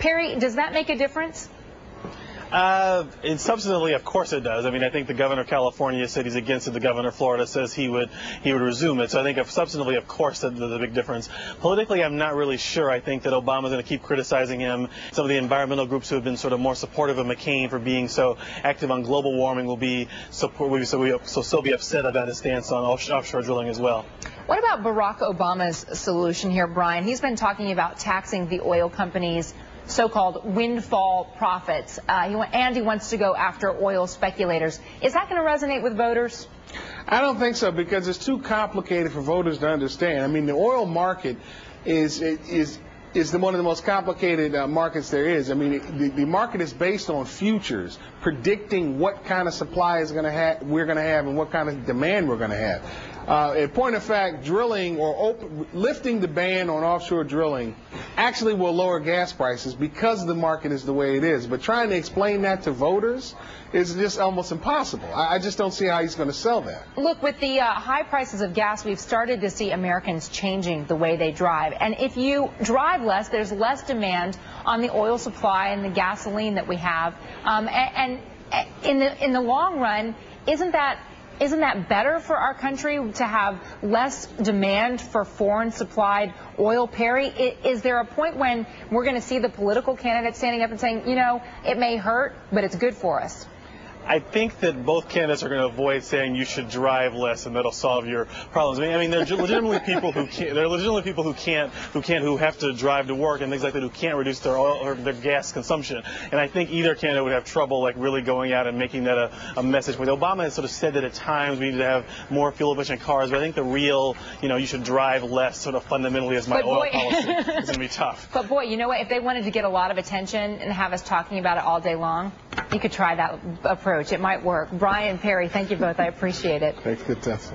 Perry, does that make a difference? Substantively, of course it does. I mean, I think the governor of California said he's against it. The governor of Florida says he would resume it. So I think substantively, of course, that's the big difference. Politically, I'm not really sure. I think that Obama's going to keep criticizing him. Some of the environmental groups who have been sort of more supportive of McCain for being so active on global warming will still be upset about his stance on offshore drilling as well. What about Barack Obama's solution here, Brian? He's been talking about taxing the oil companies' so-called windfall profits. He wants to go after oil speculators. Is that going to resonate with voters? I don't think so, because it's too complicated for voters to understand. I mean, the oil market is one of the most complicated markets there is. I mean, the market is based on futures, predicting what kind of supply we're going to have and what kind of demand we're going to have. In point of fact, drilling or lifting the ban on offshore drilling actually will lower gas prices because the market is the way it is. But trying to explain that to voters is just almost impossible. I just don't see how he's going to sell that. Look, with the high prices of gas, we've started to see Americans changing the way they drive. And if you drive less, there's less demand on the oil supply and the gasoline that we have. And in the long run, isn't that better for our country to have less demand for foreign supplied oil? Perry, is there a point when we're going to see the political candidates standing up and saying, you know, it may hurt, but it's good for us? I think that both candidates are going to avoid saying you should drive less and that'll solve your problems. I mean, there's legitimately people who can't, who have to drive to work and things like that, who can't reduce their oil or their gas consumption. And I think either candidate would have trouble like really going out and making that a message. But Obama has sort of said that at times we need to have more fuel efficient cars. But I think the real, you should drive less sort of fundamentally as my oil policy is going to be tough. But boy, you know what? If they wanted to get a lot of attention and have us talking about it all day long, you could try that approach. It might work. Brian and Perry, thank you both. I appreciate it. Thanks. Good test.